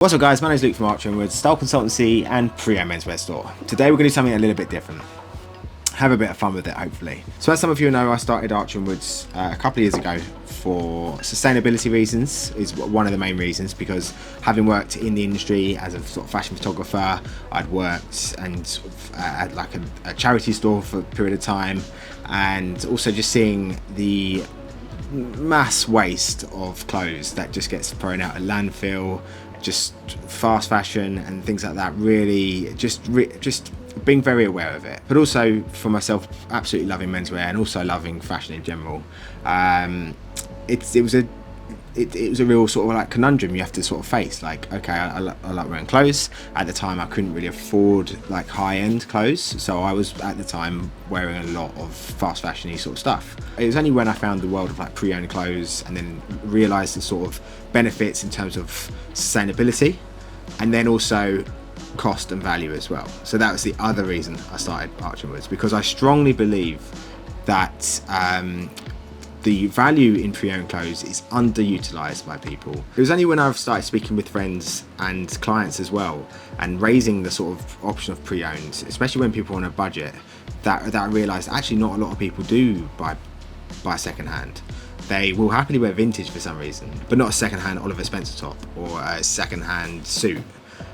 What's up guys, my name is Luke from Archer and Woods, style consultancy and pre-owned menswear store. Today we're going to do something a little bit different. Have a bit of fun with it hopefully. So as some of you know, I started Archer and Woods a couple of years ago for sustainability reasons, is one of the main reasons, because having worked in the industry as a sort of fashion photographer, I'd worked and at like a charity store for a period of time, and also just seeing the mass waste of clothes that just gets thrown out at landfill, just fast fashion and things like that, really just being very aware of it. But also for myself, absolutely loving menswear and also loving fashion in general, it was a real sort of like conundrum you have to sort of face. Like, okay, I like wearing clothes. At the time I couldn't really afford like high-end clothes, so I was at the time wearing a lot of fast fashion-y sort of stuff. It was only when I found the world of like pre-owned clothes and then realised the sort of benefits in terms of sustainability and then also cost and value as well. So that was the other reason I started Archer and Woods, because I strongly believe that the value in pre-owned clothes is underutilized by people. It was only when I've started speaking with friends and clients as well and raising the sort of option of pre-owned, especially when people are on a budget, that I realized actually not a lot of people do buy second-hand. They will happily wear vintage for some reason, but not a second-hand Oliver Spencer top or a second-hand suit.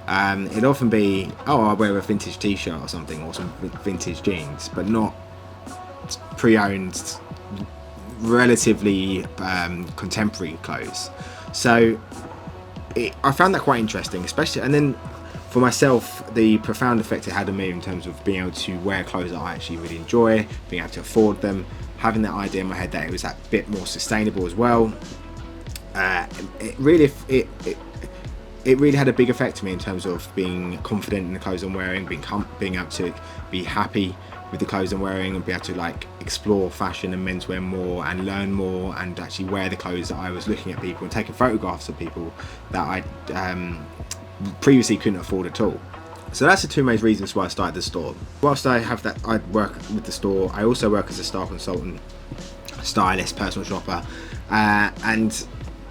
It'd often be, oh, I'll wear a vintage t-shirt or something, or some vintage jeans, but not pre-owned, relatively contemporary clothes. So I found that quite interesting, especially, and then for myself, the profound effect it had on me in terms of being able to wear clothes that I actually really enjoy, being able to afford them, having that idea in my head that it was that bit more sustainable as well. It really had a big effect to me in terms of being confident in the clothes I'm wearing, being able to be happy with the clothes I'm wearing and be able to like explore fashion and menswear more and learn more and actually wear the clothes that I was looking at people and taking photographs of people that I previously couldn't afford at all. So that's the two main reasons why I started the store. Whilst I work with the store, I also work as a style consultant, stylist, personal shopper, and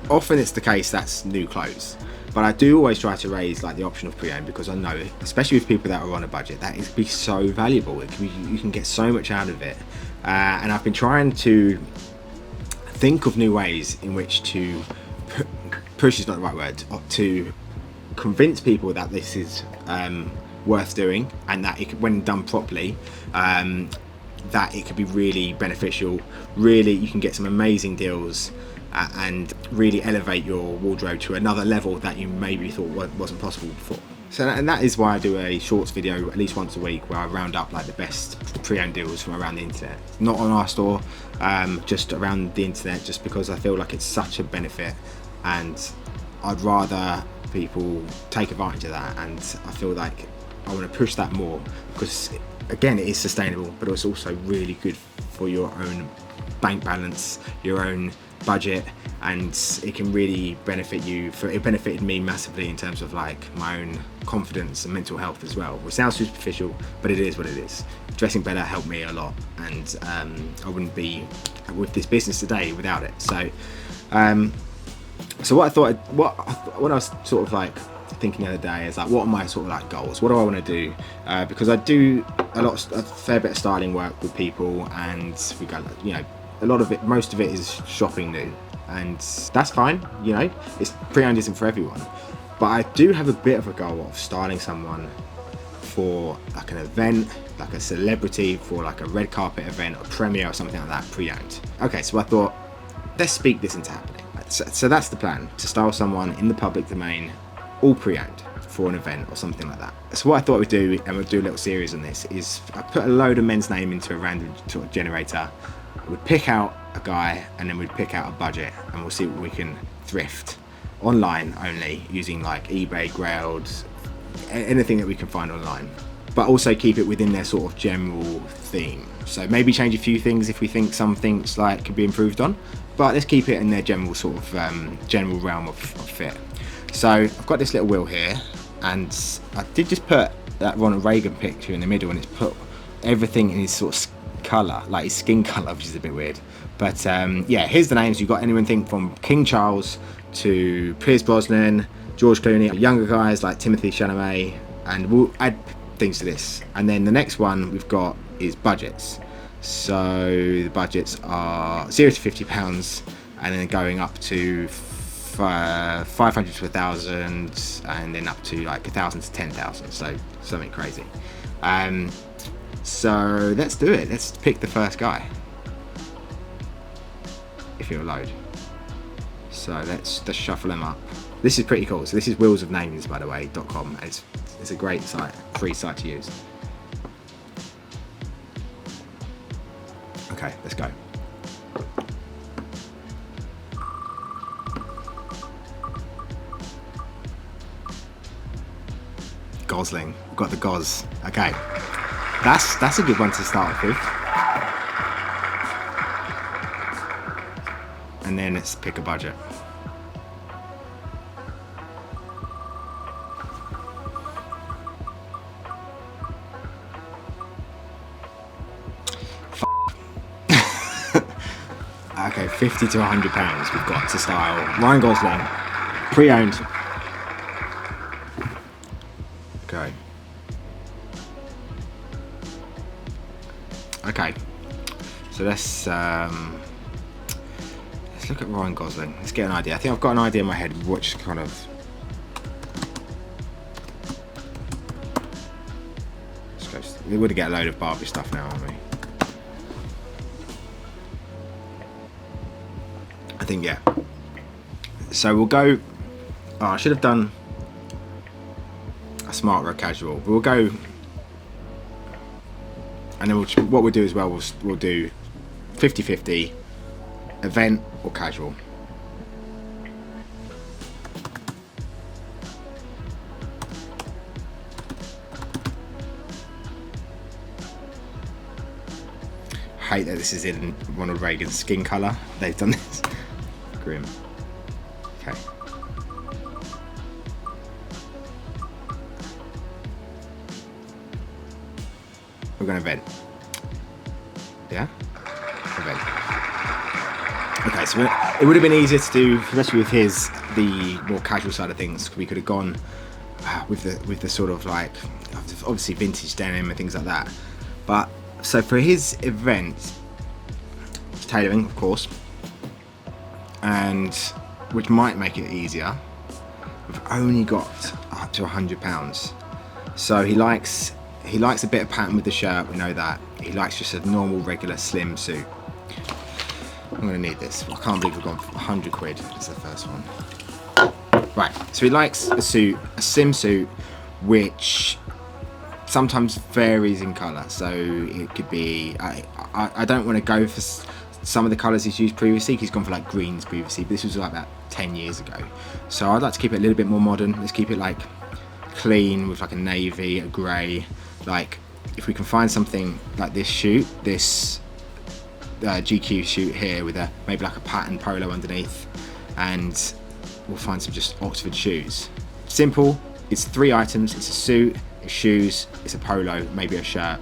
often it's the case that's new clothes. But I do always try to raise like the option of pre-owned, because I know, especially with people that are on a budget, that it can be so valuable. You can get so much out of it, and I've been trying to think of new ways in which to push is not the right word, to convince people that this is worth doing, and that it, when done properly, that it could be really beneficial. Really, you can get some amazing deals and really elevate your wardrobe to another level that you maybe thought wasn't possible before. So, and that is why I do a shorts video at least once a week where I round up like the best pre-owned deals from around the internet. Not on our store, just around the internet, just because I feel like it's such a benefit and I'd rather people take advantage of that, and I feel like I want to push that more because again, it is sustainable, but it's also really good for your own bank balance, your own budget, and it can really benefit you. It benefited me massively in terms of like my own confidence and mental health as well, which sounds superficial, but it is what it is. Dressing better helped me a lot, and I wouldn't be with this business today without it. So what I thought, when I was sort of like thinking the other day is like, what are my sort of like goals? What do I want to do? Because I do a fair bit of styling work with people, and we got, you know, a lot of it, most of it is shopping new, and that's fine. You know, it's pre-owned isn't for everyone, but I do have a bit of a goal of styling someone for like an event, like a celebrity, for like a red carpet event or premiere or something like that, pre-owned. Okay, so I thought, let's speak this into happening. So that's the plan, to style someone in the public domain, all pre-owned, for an event or something like that. So what I thought we'd do, and we'll do a little series on this, is I put a load of men's name into a random sort of generator. We'd pick out a guy, and then we'd pick out a budget, and we'll see what we can thrift online only, using like eBay, Grailed, anything that we can find online, but also keep it within their sort of general theme. So maybe change a few things if we think some things like could be improved on, but let's keep it in their general sort of general realm of fit. So I've got this little wheel here, and I did just put that Ronald Reagan picture in the middle, and it's put everything in his sort of colour, like his skin colour, which is a bit weird. But yeah, here's the names. You've got anything from King Charles to Piers Brosnan, George Clooney, younger guys like Timothy Chalamet, and we'll add things to this. And then the next one we've got is budgets. So the budgets are £0 to £50, and then going up to 500 to 1,000, and then up to like 1,000 to 10,000. So something crazy. So let's do it. Let's pick the first guy. If you'll load. So let's just shuffle them up. This is pretty cool. So this is wheelsofnames, by the way, .com. It's a great site, free site to use. Okay, let's go. Gosling. We've got the Gos. Okay. That's a good one to start with. And then let's pick a budget. Okay, £50 to £100 we've got to style. Ryan Gosling, pre-owned. Okay. Okay. So let's look at Ryan Gosling. Let's get an idea. I think I've got an idea in my head which kind of. We're going to get a load of Barbie stuff now, aren't we? I think, yeah. So we'll go. Oh, I should have done a smart or a casual. We'll go, and then what we'll do as well, we'll do 50-50, event or casual. I hate that this is in Ronald Reagan's skin colour. They've done this. Grim. Okay. We're going to event. Yeah? Event. Okay, so it would have been easier to do, especially with the more casual side of things. We could have gone with the sort of like, obviously vintage denim and things like that. But so for his event, tailoring, of course, and which might make it easier. We've only got up to £100. So he likes a bit of pattern with the shirt. We know that. He likes just a normal, regular, slim suit. I'm gonna need this. I can't believe we've gone for £100. It's the first one. Right. So he likes a suit, a slim suit, which sometimes varies in colour. So it could be. I don't want to go for some of the colours he's used previously. He's gone for like greens previously, but this was like about 10 years ago. So I'd like to keep it a little bit more modern. Let's keep it like clean with like a navy, a grey. Like if we can find something like this shoot, this GQ shoot here with maybe like a pattern polo underneath, and we'll find some just Oxford shoes. Simple. It's 3 items. It's a suit, it's shoes, it's a polo, maybe a shirt.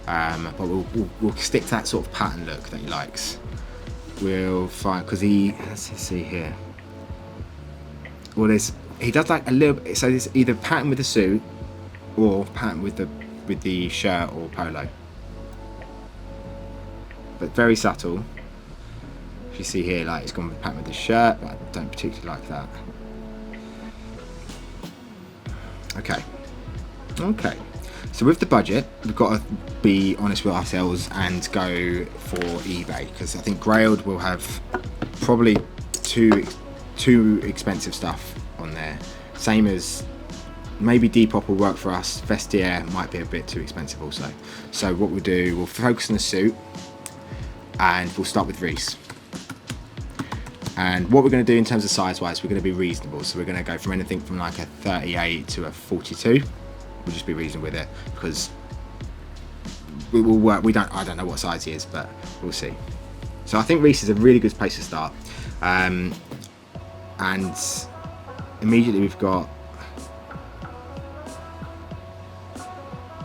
But we'll stick to that sort of pattern look that he likes. We'll find, because let's see here. Well, he does like a little. So it's either pattern with the suit or pattern with the shirt or polo. But very subtle. If you see here, like it's gone with pattern with the shirt, but I don't particularly like that. Okay. So with the budget, we've got to be honest with ourselves and go for eBay, because I think Grailed will have probably too expensive stuff on there. Same as maybe Depop will work for us. Vestiaire might be a bit too expensive also. So what we'll do, we'll focus on the suit, and we'll start with Reese. And what we're going to do in terms of size-wise, we're going to be reasonable. So we're going to go from anything from like a 38 to a 42. We'll just be reasonable with it, because we will work. I don't know what size he is, but we'll see. So I think Reese is a really good place to start. And immediately we've got.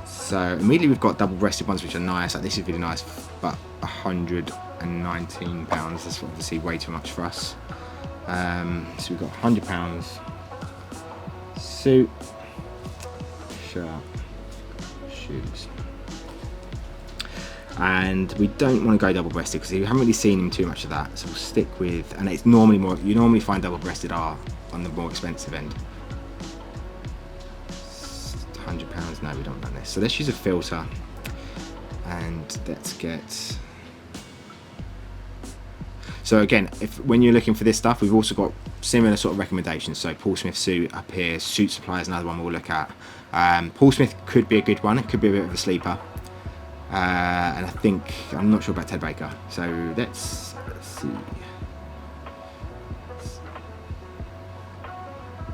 So immediately we've got double-breasted ones, which are nice. Like this is really nice, but £119. That's obviously way too much for us. So we've got £100. suit, shirt, shoes. And we don't want to go double-breasted because we haven't really seen him too much of that, so we'll stick with, and it's normally more, you normally find double-breasted are on the more expensive end. £100, no, we don't want this. So let's use a filter, and let's get, so again, when you're looking for this stuff, we've also got similar sort of recommendations. So Paul Smith suit up here, Suit Supply is another one we'll look at. Paul Smith could be a good one, it could be a bit of a sleeper. And I think, I'm not sure about Ted Baker, so let's see.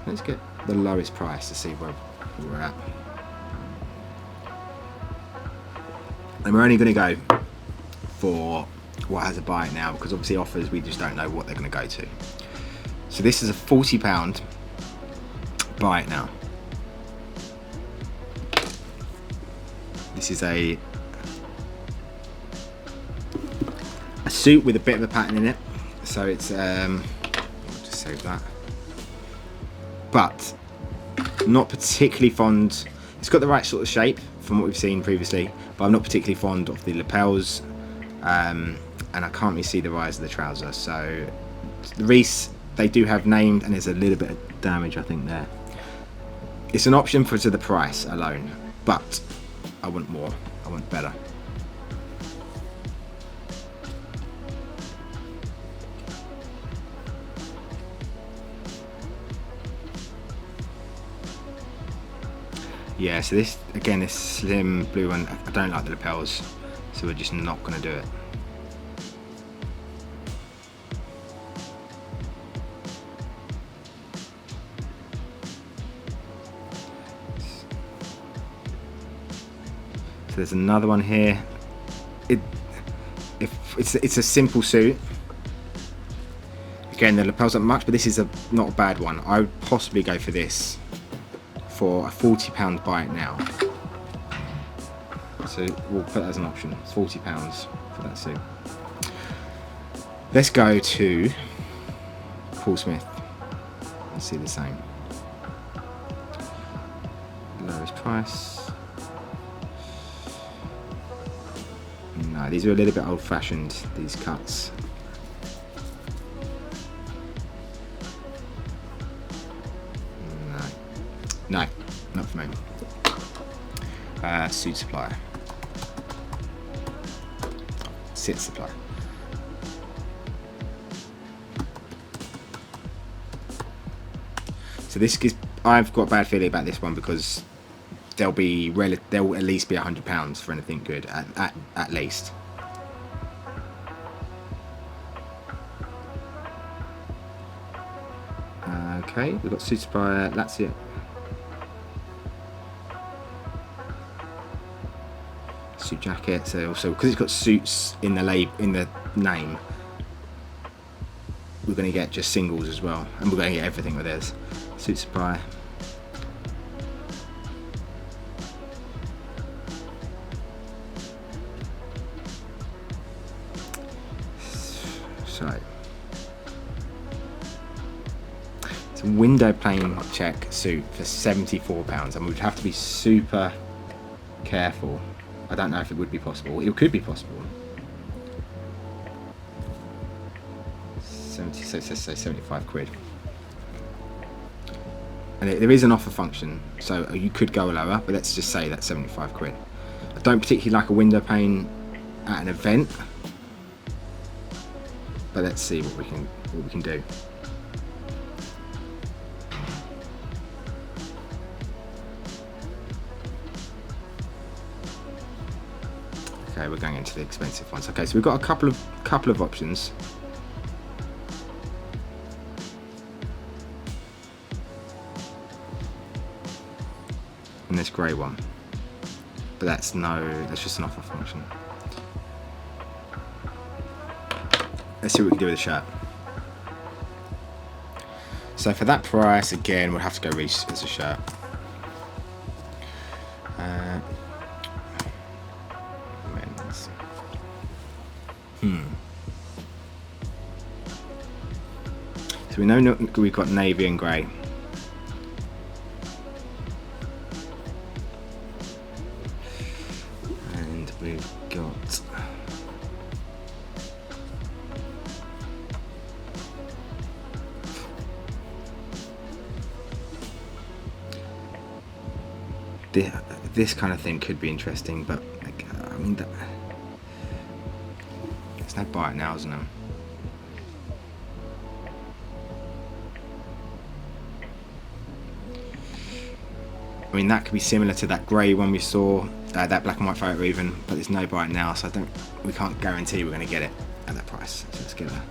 Let's get the lowest price to see where we're at. And we're only going to go for what has a buy it now, because obviously offers, we just don't know what they're going to go to. So this is a £40 buy it now. This is a suit with a bit of a pattern in it, so it's I'll just save that, but not particularly fond. It's got the right sort of shape from what we've seen previously, but I'm not particularly fond of the lapels, and I can't really see the rise of the trouser. So the Reese, they do have named, and there's a little bit of damage I think there. It's an option for the price alone, but I want more, I want better. Yeah, so this, again, this slim blue one, I don't like the lapels, so we're just not going to do it. So there's another one here. It's a simple suit. Again, the lapels aren't much, but this is not a bad one. I would possibly go for this for a £40 buy it now. So we'll put that as an option. It's £40 for that suit. Let's go to Paul Smith and see the same. Lowest price. No, these are a little bit old-fashioned, these cuts. No, not for me. Suit Supply. Sit Supply. So this is, I've got a bad feeling about this one because they'll at least be £100 for anything good, at least. Okay, we've got Suit Supply, that's it. Suit jacket, so also because it's got suits in the name, we're going to get just singles as well, and we're going to get everything with this. Suit Supply. So it's a window pane check suit for £74, and we'd have to be super careful. I don't know if it would be possible. It could be possible. 70, so let's say 75 quid. And there is an offer function, so you could go lower, but let's just say that's 75 quid. I don't particularly like a window pane at an event, but let's see what we can do. Okay, we're going into the expensive ones. Okay, so we've got a couple of options. And this grey one, but that's just an offer function. Let's see what we can do with the shirt. So for that price, again, we'll have to go Reese as a shirt. Men's. So we know we've got navy and grey. this kind of thing could be interesting, but like, I mean, there's no bite now, isn't there? I mean, that could be similar to that grey one we saw, that black and white photo even, but there's no bite now, so we can't guarantee we're going to get it at that price. So let's get that.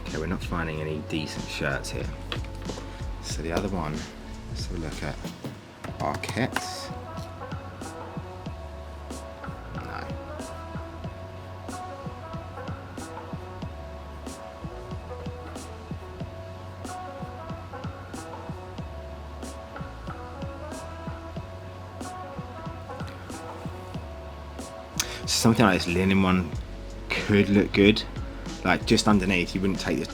Okay, we're not finding any decent shirts here. So the other one, let's have a look at Arquettes. No. Something like this linen one could look good. Like just underneath, you wouldn't take the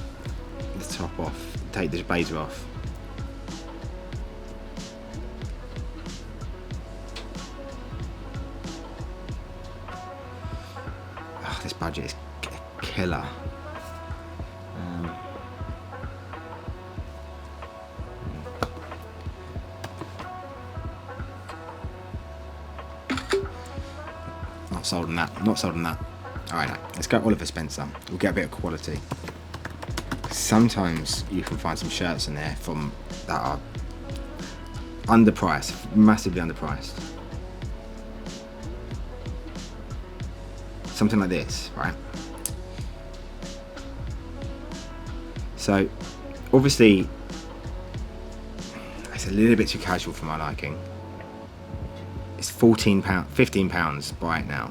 top off, take the blazer off. Oh, this budget is killer. Not sold on that. Not sold on that. Alright, let's go Oliver Spencer. We'll get a bit of quality. Sometimes you can find some shirts in there that are underpriced, massively underpriced. Something like this, right? So, obviously, it's a little bit too casual for my liking. It's £15, buy it now.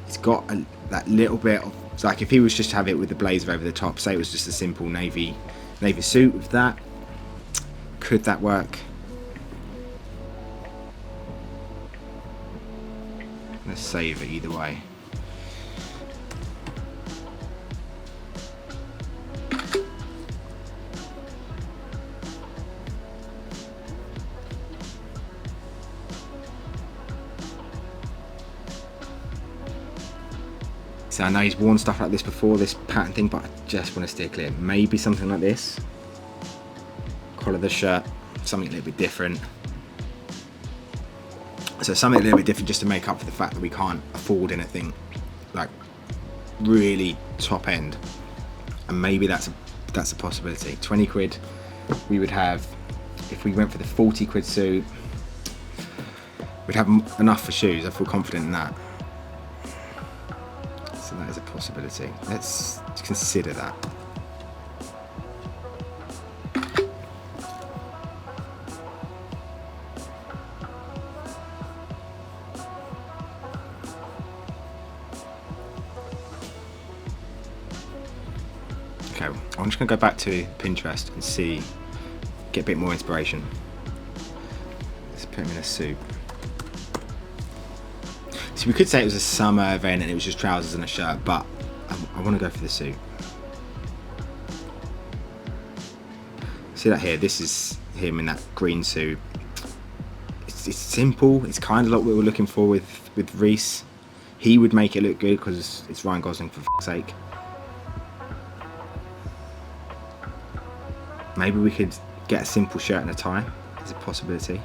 It's got that little bit of, like if he was just to have it with the blazer over the top, say it was just a simple navy suit with that, could that work? Let's save it either way. So I know he's worn stuff like this before, this pattern thing, but I just want to steer clear. Maybe something like this. Collar the shirt, something a little bit different. So something a little bit different just to make up for the fact that we can't afford anything like really top end. And maybe that's a possibility. 20 quid we would have, if we went for the 40 quid suit, we'd have enough for shoes. I feel confident in that. So that is a possibility. Let's consider that. Okay, I'm just going to go back to Pinterest and get a bit more inspiration. Let's put him in a suit. So we could say it was a summer event and it was just trousers and a shirt, but I want to go for the suit. See that here? This is him in that green suit. It's simple. It's kind of like what we were looking for with Reese. He would make it look good because it's Ryan Gosling, for fuck's sake. Maybe we could get a simple shirt and a tie. There's a possibility.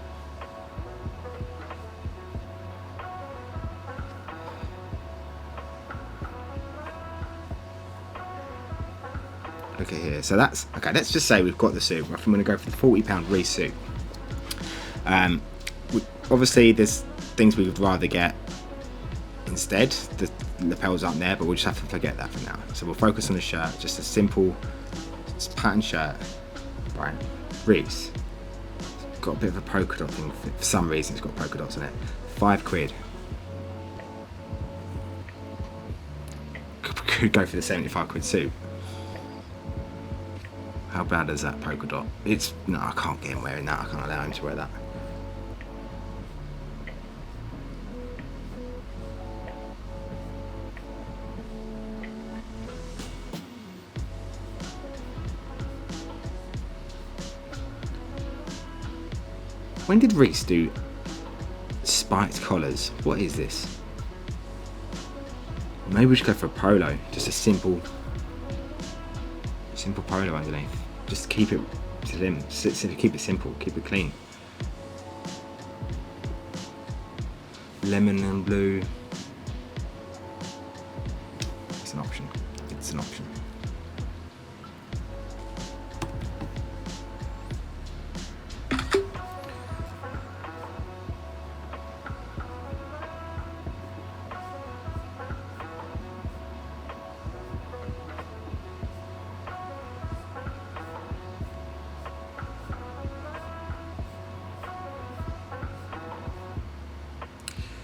Look at here. So that's okay. Let's just say we've got the suit. I'm going to go for the £40 Reese suit. Obviously, there's things we would rather get instead. The lapels aren't there, but we'll just have to forget that for now. So we'll focus on the shirt, just a simple pattern shirt. Right, Reese. It's got a bit of a polka dot thing for some reason. It's got polka dots on it. 5 quid. Could go for the 75 quid suit. How bad is that polka dot? No, I can't get him wearing that. I can't allow him to wear that. When did Reese do spiked collars? What is this? Maybe we should go for a polo. Just a simple polo underneath. Just keep it slim. Keep it simple. Keep it clean. Lemon and blue. It's an option. It's an option.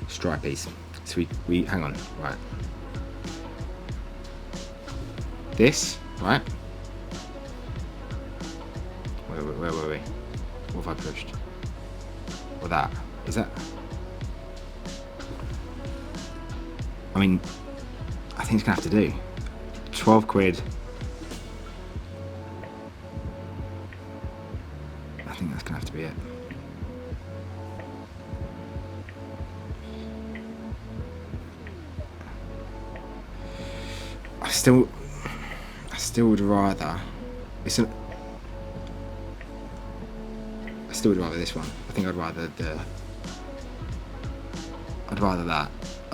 Stripies. So we hang on, right. This, right? Where were we? What have I pushed? Or that? Is that? I mean, I think it's gonna have to do. 12 quid. I think that's gonna have to be it. I still would rather. I still would rather this one. I think I'd rather that. I'd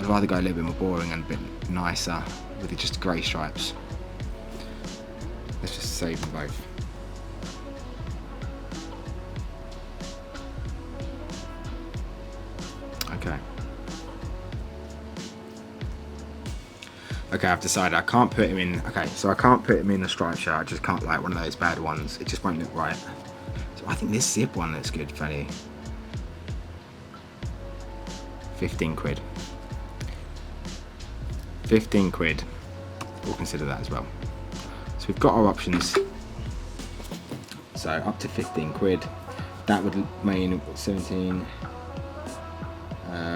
rather go a little bit more boring and a bit nicer with just grey stripes. Let's just save them both. Okay, I've decided I can't put him in. Okay, so I can't put him in a striped shirt. I just can't, like one of those bad ones. It just won't look right. So I think this zip one looks good, funny. 15 quid. 15 quid. We'll consider that as well. So we've got our options. So up to 15 quid. That would mean 17.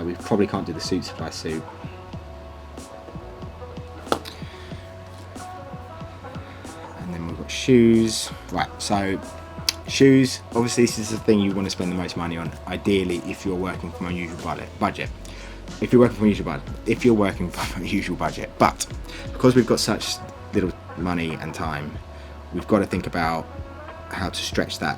We probably can't do the suit supply suit. Shoes, right, so shoes, obviously this is the thing you want to spend the most money on, ideally if you're working from a usual budget. If you're working from a usual budget, but because we've got such little money and time, we've got to think about how to stretch that.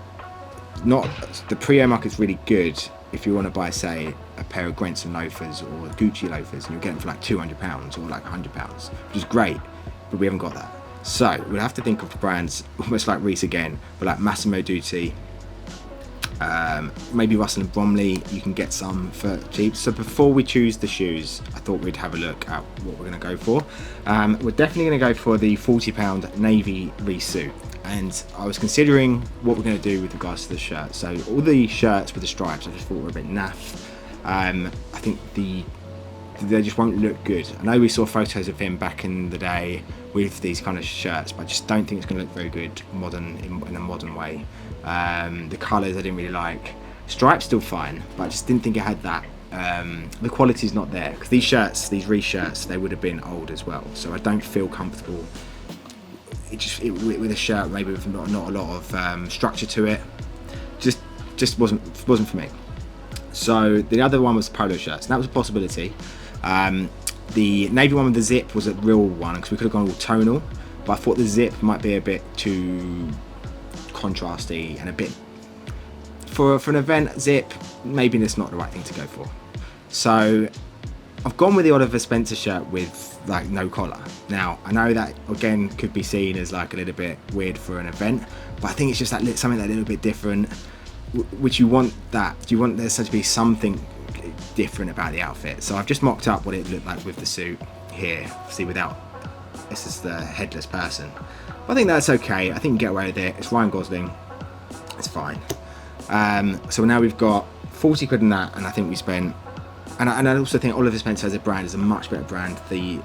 Not the pre-owned market's really good if you want to buy, say, a pair of Grenson loafers or Gucci loafers, and you're getting for like £200 or like £100, which is great, but we haven't got that. So we'll have to think of brands almost like Reese again, but like Massimo Dutti, maybe Russell and Bromley. You can get some for cheap. So before we choose the shoes, I thought we'd have a look at what we're going to go for. We're definitely going to go for the £40 navy Reese suit, and I was considering what we're going to do with regards to the shirt. So all the shirts with the stripes, I just thought were a bit naff. I think they just won't look good. I know we saw photos of him back in the day with these kind of shirts, but I just don't think it's going to look very good in a modern way. The colours I didn't really like. Stripes still fine, but I just didn't think it had that. The quality's not there, because these shirts, these Reese shirts, they would have been old as well, so I don't feel comfortable with a shirt maybe with not a lot of structure to it. Just wasn't for me. So the other one was polo shirts, and that was a possibility. The navy one with the zip was a real one, because we could have gone all tonal, but I thought the zip might be a bit too contrasty and a bit for an event zip. Maybe that's not the right thing to go for. So I've gone with the Oliver Spencer shirt with like no collar. Now I know that again could be seen as like a little bit weird for an event, but I think it's just that something that a little bit different. Which you want that? Do you want there to be something different about the outfit? So I've just mocked up what it looked like with the suit here. See, without this is the headless person. I think that's okay. I think you can get away with it. It's Ryan Gosling. It's fine. So now we've got 40 quid in that, and I think we spent. And I also think Oliver Spencer as a brand is a much better brand. The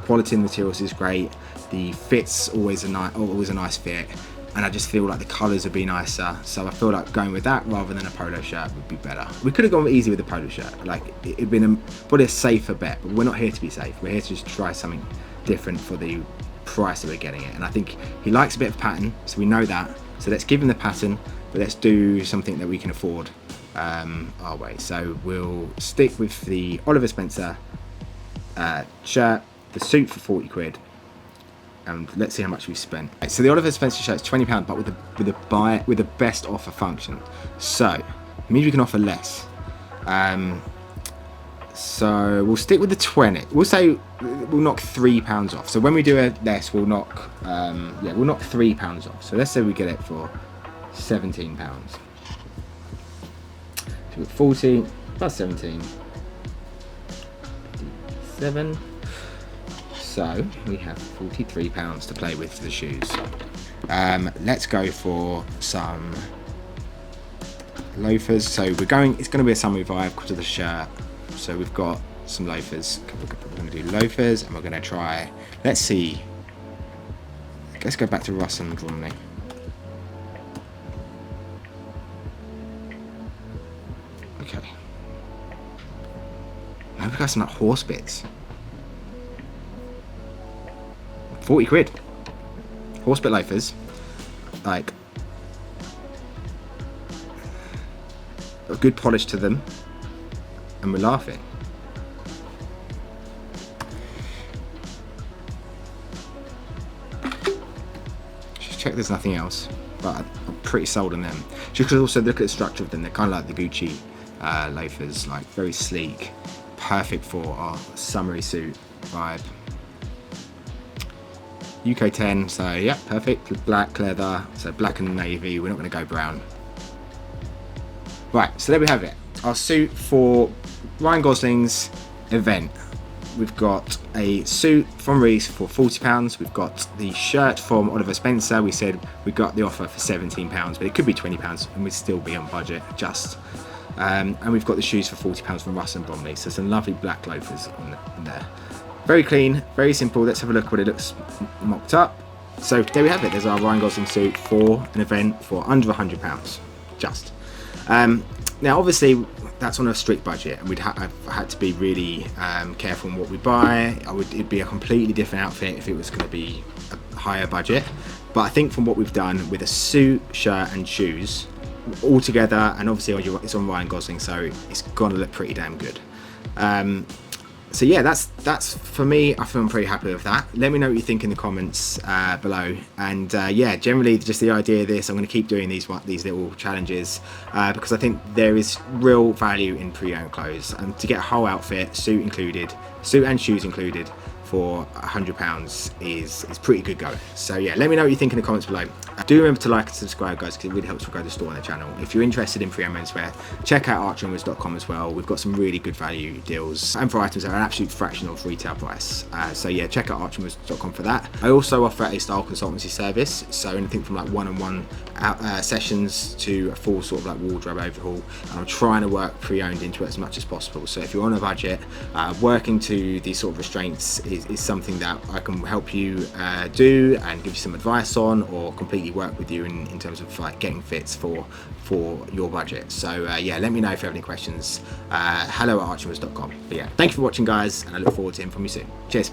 quality in the materials is great. The fit's always a nice fit. And I just feel like the colours would be nicer, so I feel like going with that rather than a polo shirt would be better. We could have gone easy with a polo shirt, like it'd been probably a safer bet, but we're not here to be safe. We're here to just try something different for the price that we're getting it. And I think he likes a bit of pattern, so we know that. So let's give him the pattern, but let's do something that we can afford our way. So we'll stick with the Oliver Spencer shirt, the suit for 40 quid, and let's see how much we've spent. So the Oliver Spencer shirt is £20, but with the best offer function. So it means we can offer less. So we'll stick with the 20. We'll say we'll knock £3 off. So when we do a less, we'll knock we'll knock £3 off. So let's say we get it for £17. So 40 plus 17, 7. So we have £43 to play with for the shoes. Let's go for some loafers. So it's going to be a summer vibe because of the shirt. So we've got some loafers. We're going to do loafers, and we're going to try. Let's see. Let's go back to Russ and Bromley. Okay. Maybe we got some like horse bits. 40 quid. Horse bit loafers. Like a good polish to them. And we're laughing. Just check there's nothing else. But I'm pretty sold on them. Just because also look at the structure of them. They're kind of like the Gucci loafers. Like very sleek. Perfect for our summery suit vibe. UK 10, so yeah, perfect. Black leather, so black and navy. We're not going to go brown. Right, so there we have it. Our suit for Ryan Gosling's event. We've got a suit from Reese for £40. We've got the shirt from Oliver Spencer. We said we got the offer for £17, but it could be £20 and we'd still be on budget, just. And we've got the shoes for £40 from Russ and Bromley. So some lovely black loafers in there. Very clean, very simple. Let's have a look what it looks mocked up. So there we have it. There's our Ryan Gosling suit for an event for under £100, just. Now, obviously, that's on a strict budget, and I've had to be really careful on what we buy. It'd be a completely different outfit if it was going to be a higher budget. But I think from what we've done with a suit, shirt, and shoes all together, and obviously it's on Ryan Gosling, so it's going to look pretty damn good. So yeah, that's for me. I feel I'm pretty happy with that. Let me know what you think in the comments below. And yeah, generally just the idea of this, I'm going to keep doing these little challenges because I think there is real value in pre-owned clothes. And to get a whole outfit, suit and shoes included, for £100 is pretty good going. So yeah, let me know what you think in the comments below. Do remember to like and subscribe, guys, because it really helps grow the store on the channel. If you're interested in pre-owned menswear, check out archeryonwards.com as well. We've got some really good value deals and for items at an absolute fraction of retail price. So yeah, check out archeryonwards.com for that. I also offer a style consultancy service, so anything from like one-on-one sessions to a full sort of like wardrobe overhaul. And I'm trying to work pre-owned into it as much as possible. So if you're on a budget, working to these sort of restraints is something that I can help you do and give you some advice on, or completely work with you in terms of like getting fits for your budget. So yeah, let me know if you have any questions. Hello@archeryonwards.com. But yeah, thank you for watching, guys, and I look forward to hearing from you soon. Cheers.